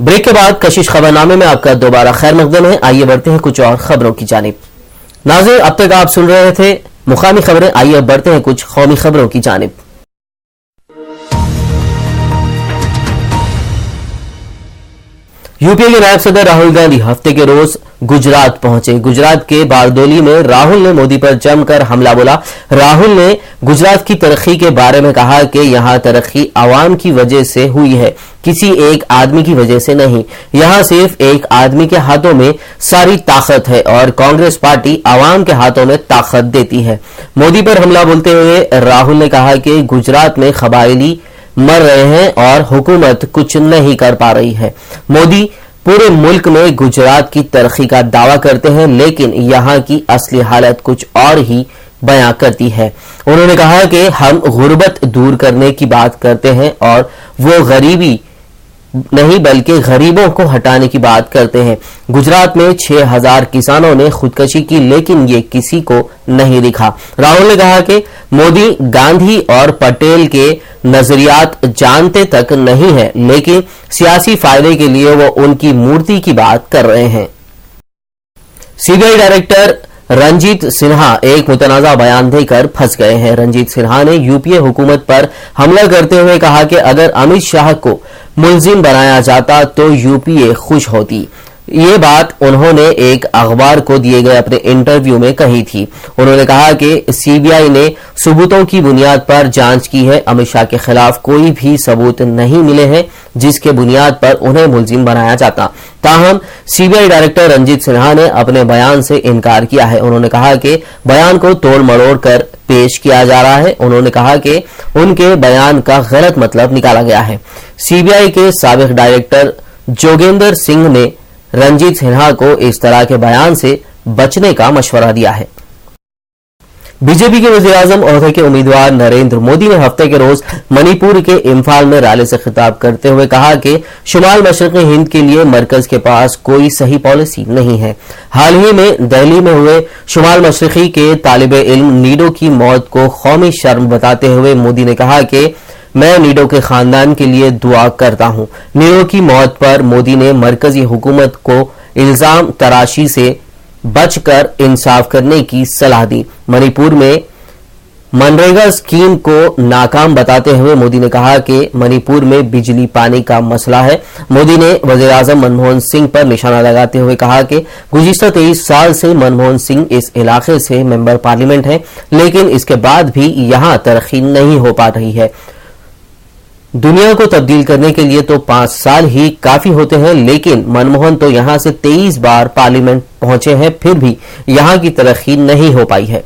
Break के बाद कशिश खबरनामे में आपका दोबारा खैर मकदम है। आइए बढ़ते हैं कुछ और खबरों की जानिब। नाज़रीन, अब तक आप सुन रहे थे मुकामी खबरें। आइए अब बढ़ते हैं कुछ कौमी खबरों की जानिब। यूपीए के नायब सदर राहुल गांधी हफ्ते के रोज गुजरात पहुंचे। गुजरात के बारदोली में राहुल ने मोदी पर जमकर हमला बोला। राहुल ने गुजरात की तरक्की के बारे में कहा कि यहां तरक्की आवाम की वजह से हुई है, किसी एक आदमी की वजह से नहीं। यहां सिर्फ एक आदमी के हाथों में सारी ताकत है और कांग्रेस पार्टी आवाम के हाथों में ताकत देती है। मोदी पर हमला बोलते हुए राहुल ने कहा कि गुजरात में कबायली मर रहे हैं और हुकूमत कुछ नहीं कर पा रही है। मोदी पूरे मुल्क में गुजरात की तरक्की का दावा करते हैं, लेकिन यहां की असली हालत कुछ और ही बयां करती है। उन्होंने कहा कि हम गुर्बत दूर करने की बात करते हैं और वो गरीबी नहीं बल्कि गरीबों को हटाने की बात करते हैं। गुजरात में 6000 किसानों ने खुदकशी की, लेकिन ये किसी को नहीं दिखा। राहुल ने कहा कि मोदी गांधी और पटेल के नजरियात जानते तक नहीं है, लेकिन सियासी फायदे के लिए वो उनकी मूर्ति की बात कर रहे हैं। सीबीआई डायरेक्टर रंजीत सिन्हा एक मुतनाज़ा बयान देकर फंस गए हैं। रंजीत सिन्हा ने यूपीए हुकूमत पर हमला करते हुए कहा कि अगर अमित शाह को मुलजिम बनाया जाता तो यूपीए खुश होती। ये बात उन्होंने एक अखबार को दिए गए अपने इंटरव्यू में कही थी। उन्होंने कहा कि सीबीआई ने सबूतों की बुनियाद पर जांच की है। अमित शाह के खिलाफ कोई भी सबूत नहीं मिले हैं जिसके बुनियाद पर उन्हें मुलजिम बनाया जाता। ताहम सीबीआई डायरेक्टर रंजीत सिन्हा ने अपने बयान से इनकार किया है। उन्होंने कहा कि बयान को तोड़ मरोड़ कर पेश किया जा रहा है। उन्होंने कहा कि उनके बयान का गलत मतलब निकाला गया है। सीबीआई के साबिक डायरेक्टर जोगेंद्र सिंह ने रंजीत सिन्हा को इस तरह के बयान से बचने का मशवरा दिया है। बीजेपी के वज़ीर-ए-आज़म ओहदे के उम्मीदवार नरेंद्र मोदी ने हफ्ते के रोज मणिपुर के इम्फाल में रैली से खिताब करते हुए कहा कि शुमाल मशरक़ी हिंद के लिए मरकज के पास कोई सही पॉलिसी नहीं है। हाल ही में दिल्ली में हुए शुमाल मशरक़ी के तालिबे इल्म नीडो की मौत को कौमी शर्म बताते हुए मोदी ने कहा कि मैं नीडो के खानदान के लिए दुआ करता हूं। नीडो की मौत पर मोदी ने मरकजी हुकूमत को इल्जाम तराशी से बचकर इंसाफ करने की सलाह दी। मणिपुर में मनरेगा स्कीम को नाकाम बताते हुए मोदी ने कहा कि मणिपुर में बिजली पानी का मसला है। मोदी ने वज़ीर-ए-आज़म मनमोहन सिंह पर निशाना लगाते हुए कहा कि गुज़िश्ता 23 साल से मनमोहन सिंह इस इलाके से मेंबर पार्लियामेंट हैं, लेकिन इसके बाद भी यहां तरक्की नहीं हो पा रही है। दुनिया को तब्दील करने के लिए तो 5 साल ही काफी होते हैं, लेकिन मनमोहन तो यहां से 23 बार पार्लियामेंट पहुंचे हैं, फिर भी यहां की तरक्की नहीं हो पाई है।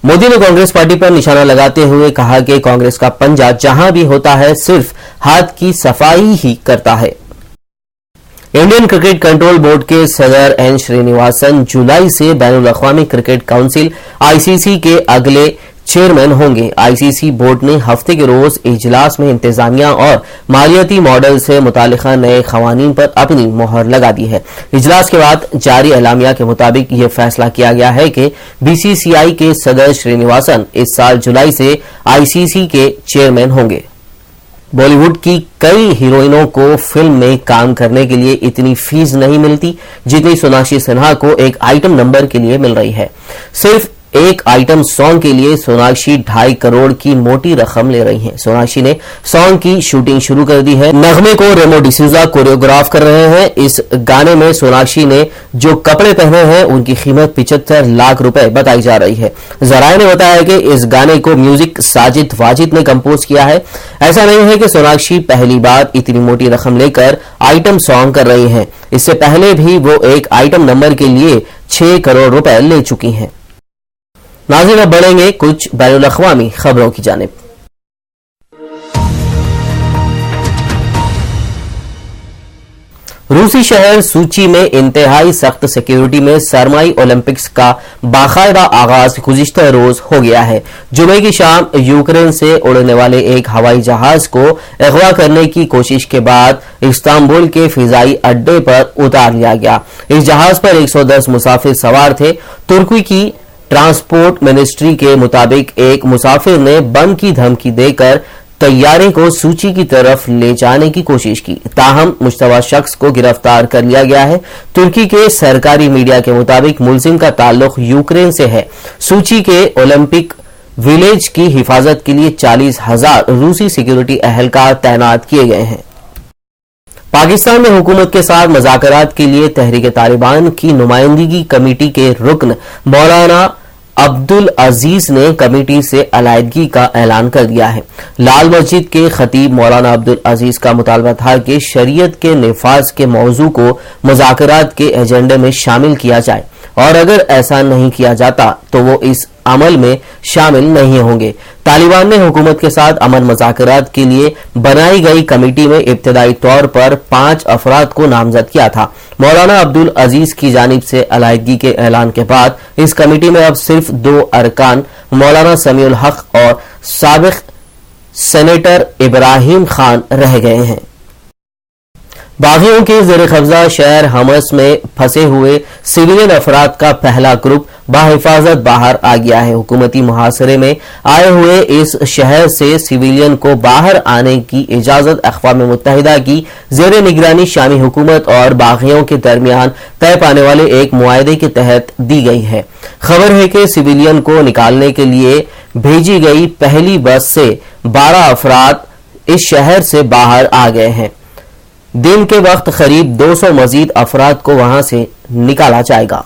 मोदी ने कांग्रेस पार्टी पर निशाना लगाते हुए कहा कि कांग्रेस का पंजा जहां भी होता है सिर्फ हाथ की सफाई ही करता है। इंडियन क्रिकेट कंट्रोल बोर्ड के सदर एन श्रीनिवासन जुलाई से बैनुल अक़वामी क्रिकेट काउंसिल आईसीसी के अगले चेयरमैन होंगे। आईसीसी बोर्ड ने हफ्ते के रोज इजलास में इंतजामिया और मालियाती मॉडल से मुतालिका नए खवानीन पर अपनी मोहर लगा दी है। इजलास के बाद जारी एलामिया के मुताबिक यह फैसला किया गया है कि बीसीसीआई के सदर श्रीनिवासन इस साल जुलाई से आईसीसी के चेयरमैन होंगे। बॉलीवुड की कई हीरोइनों को फिल्म में काम करने के लिए इतनी फीस नहीं मिलती जितनी सोनाक्षी सिन्हा को एक आइटम नंबर के लिए मिल रही है। सिर्फ एक आइटम सॉन्ग के लिए सोनाक्षी 2.5 करोड़ की मोटी रकम ले रही हैं। सोनाक्षी ने सॉन्ग की शूटिंग शुरू कर दी है। नगमे को रेमो डिसूजा कोरियोग्राफ कर रहे हैं। इस गाने में सोनाक्षी ने जो कपड़े पहने हैं उनकी कीमत 75 लाख रुपए बताई जा रही है। जराये ने बताया कि इस गाने को म्यूजिक साजिद वाजिद ने कंपोज किया है। ऐसा नहीं है कि सोनाक्षी पहली बार इतनी मोटी रकम लेकर आइटम सॉन्ग कर रही हैं। इससे पहले भी वो एक आइटम नंबर के लिए 6 करोड़ रुपए ले चुकी हैं। नाज़रीन, अब बढ़ेंगे कुछ बैनुल अक़वामी खबरों की जानिब। रूसी शहर सूची में इंतहाई सख्त सिक्योरिटी में सरमाई ओलंपिक्स का बाकायदा आगाज गुज़िश्ता रोज हो गया है। जुमे की शाम यूक्रेन से उड़ने वाले एक हवाई जहाज को अगवा करने की कोशिश के बाद इस्तांबुल के फिजाई अड्डे पर उतार लिया गया। इस जहाज पर 110 मुसाफिर सवार थे। तुर्की की ट्रांसपोर्ट मिनिस्ट्री के मुताबिक एक मुसाफिर ने बम की धमकी देकर तैयारे को सूची की तरफ ले जाने की कोशिश की। ताहम मुश्तबा शख्स को गिरफ्तार कर लिया गया है। तुर्की के सरकारी मीडिया के मुताबिक मुलजिम का ताल्लुक यूक्रेन से है। सूची के ओलंपिक विलेज की हिफाजत के लिए 40,000 रूसी सिक्योरिटी एहलकार तैनात किए गए हैं। पाकिस्तान में हुकूमत के साथ मुज़ाकरात के लिए तहरीक तालिबान की नुमाइंदगी कमेटी के रुकन मौलाना अब्दुल अजीज ने कमेटी से अलहदगी का ऐलान कर दिया है। लाल मस्जिद के खतीब मौलाना अब्दुल अजीज का मुतालबा था कि शरीयत के निफाज के मौजू को मुज़ाकरात के एजेंडे में शामिल किया जाए और अगर ऐसा नहीं किया जाता तो वो इस अमल में शामिल नहीं होंगे। तालिबान ने हुकूमत के साथ अमन मुज़ाकरात के लिए बनाई गई कमेटी में इब्तदाई तौर पर 5 अफराद को नामजद किया था। मौलाना अब्दुल अजीज की जानिब से अलहदगी के ऐलान के बाद इस कमेटी में अब सिर्फ 2 अरकान मौलाना समीउल हक और साबिक सेनेटर इब्राहिम खान रह गए हैं। बागियों के ज़ेर कब्जा शहर हमस में फंसे हुए सिविलियन अफराद का पहला ग्रुप बाहिफाजत बाहर आ गया है। हुकूमती मुहासरे में आए हुए इस शहर से सिविलियन को बाहर आने की इजाजत अक़वाम मुत्तहिदा की ज़ेर निगरानी शामी हुकूमत और बागियों के दरमियान तय पाने वाले एक मुआहदे के तहत दी गई है। खबर है कि सिविलियन को निकालने के लिए भेजी गई पहली बस से 12 अफराद इस शहर से बाहर आ गए हैं। दिन के वक्त करीब 200 मजीद अफराद को वहां से निकाला जाएगा।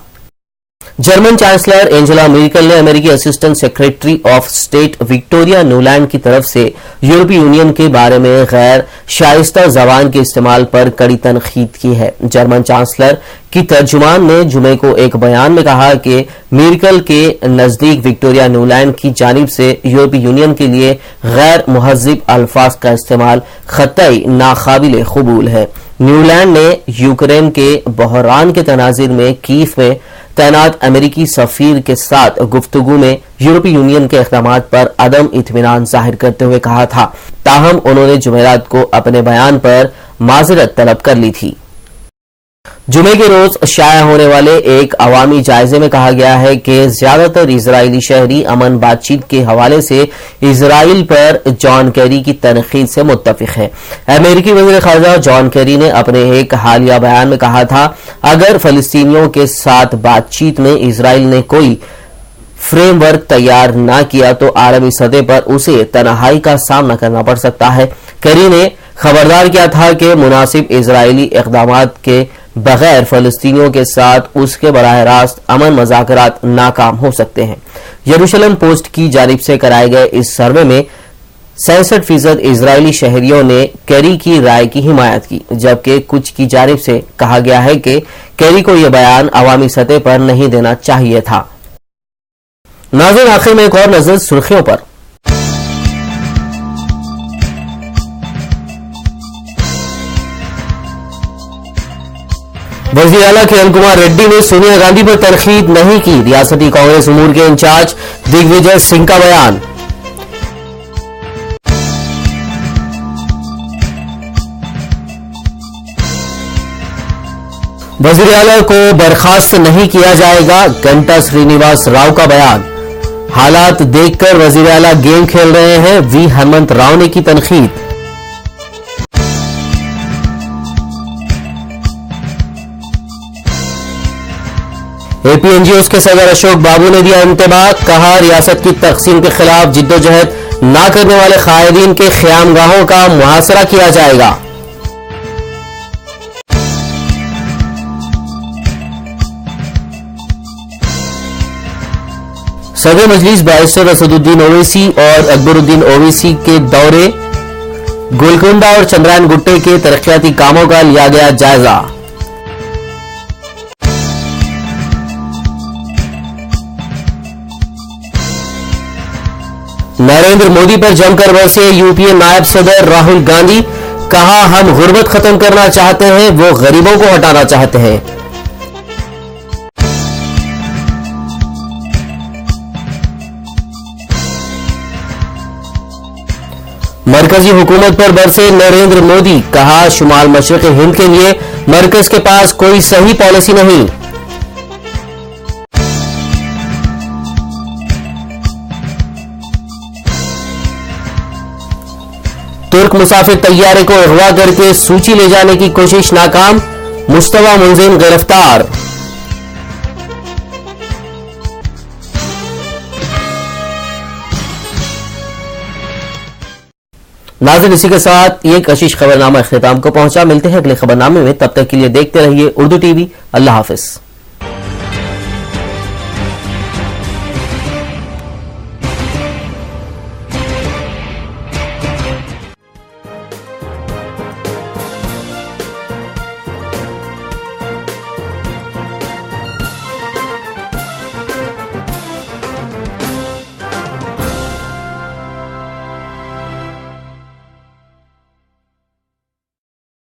जर्मन चांसलर एंजेला मेर्केल ने अमेरिकी assistant secretary of state Victoria Nuland की तरफ से यूरोपीय यूनियन के बारे में गैर शाइस्ता जबान के इस्तेमाल पर कड़ी तनकीद की है। जर्मन चांसलर की तर्जुमान ने जुमे को एक बयान में कहा कि मेर्केल के नजदीक विक्टोरिया नुलैंड की जानिब से यूरोपीय यूनियन के लिए गैर मुहज्जिब अल्फाज का इस्तेमाल ख़तई नाकाबिल कबूल है। न्यूलैंड ने यूक्रेन के बहरान के तनाजिर में कीव में तैनात अमेरिकी सफीर के साथ गुफ्तगू में यूरोपीय यूनियन के इक़दामात पर अदम इत्मीनान जाहिर करते हुए कहा था। ताहम उन्होंने जुमेरात को अपने बयान पर माजरत तलब कर ली थी। जुमे के रोज शाया होने वाले एक अवामी जायजे में कहा गया है कि ज्यादातर इजरायली शहरी अमन बातचीत के हवाले से इजराइल पर जॉन कैरी की तनकीद से मुत्तफिक है। अमेरिकी वज़ीर ख़ारजा जॉन कैरी ने अपने एक हालिया बयान में कहा था, अगर फलस्तीनियों के साथ बातचीत में इजराइल ने कोई फ्रेमवर्क तैयार न किया तो आलमी सतह पर उसे तनहाई का सामना करना पड़ सकता है। कैरी ने खबरदार किया था कि मुनासिब इजरायली इक़दामात के बगैर फलस्तीनियों के साथ उसके बराह रास्त अमन मुज़ाकरात नाकाम हो सकते हैं। यरूशलेम पोस्ट की जानिब से कराए गए इस सर्वे में 67% इजरायली शहरियों ने कैरी की राय की हिमायत की, जबकि कुछ की जानिब से कहा गया है कि कैरी को यह बयान अवामी सतह पर नहीं देना चाहिए था। नाज़रीन, आखिर में एक और नजर सुर्खियों पर। वज़ीर आला किरण कुमार रेड्डी ने सोनिया गांधी पर तनकीद नहीं की। रियासती कांग्रेस उमूर के इंचार्ज दिग्विजय सिंह का बयान। वज़ीर आला को बर्खास्त नहीं किया जाएगा, गंटा श्रीनिवास राव का बयान। हालात देखकर वज़ीर आला गेम खेल रहे हैं, वी हेमंत राव ने की तनकीद। एपीएनजीओ के सदर अशोक बाबू ने दिया इंतबाह, कहा रियासत की तकसीम के खिलाफ जिद्दोजहद न करने वाले कायदीन के क़यामगाहों का मुहासरा किया जाएगा। सदर मजलिस बैरिस्टर असदुद्दीन ओवैसी और अकबरुद्दीन ओवैसी के दौरे, गोलकोंडा और चंद्रायन गुट्टे के तरक्याती कामों का लिया गया जायजा। नरेंद्र मोदी पर जमकर बरसे यूपीए नायब सदर राहुल गांधी, कहा हम गुर्बत खत्म करना चाहते हैं, वो गरीबों को हटाना चाहते हैं। मरकजी हुकूमत पर बरसे नरेंद्र मोदी, कहा शुमाल मशरिक़ हिंद के लिए मरकज के पास कोई सही पॉलिसी नहीं। तुर्क मुसाफिर तैयारे को अगवा करके सूची ले जाने की कोशिश नाकाम, मुस्तफा मुंजिम गिरफ्तार। नाज़रीन, इसी के साथ ये कशिश खबरनामा इख्तिताम को पहुंचा। मिलते हैं अगले खबरनामे में, तब तक के लिए देखते रहिए उर्दू टीवी। अल्लाह हाफिज।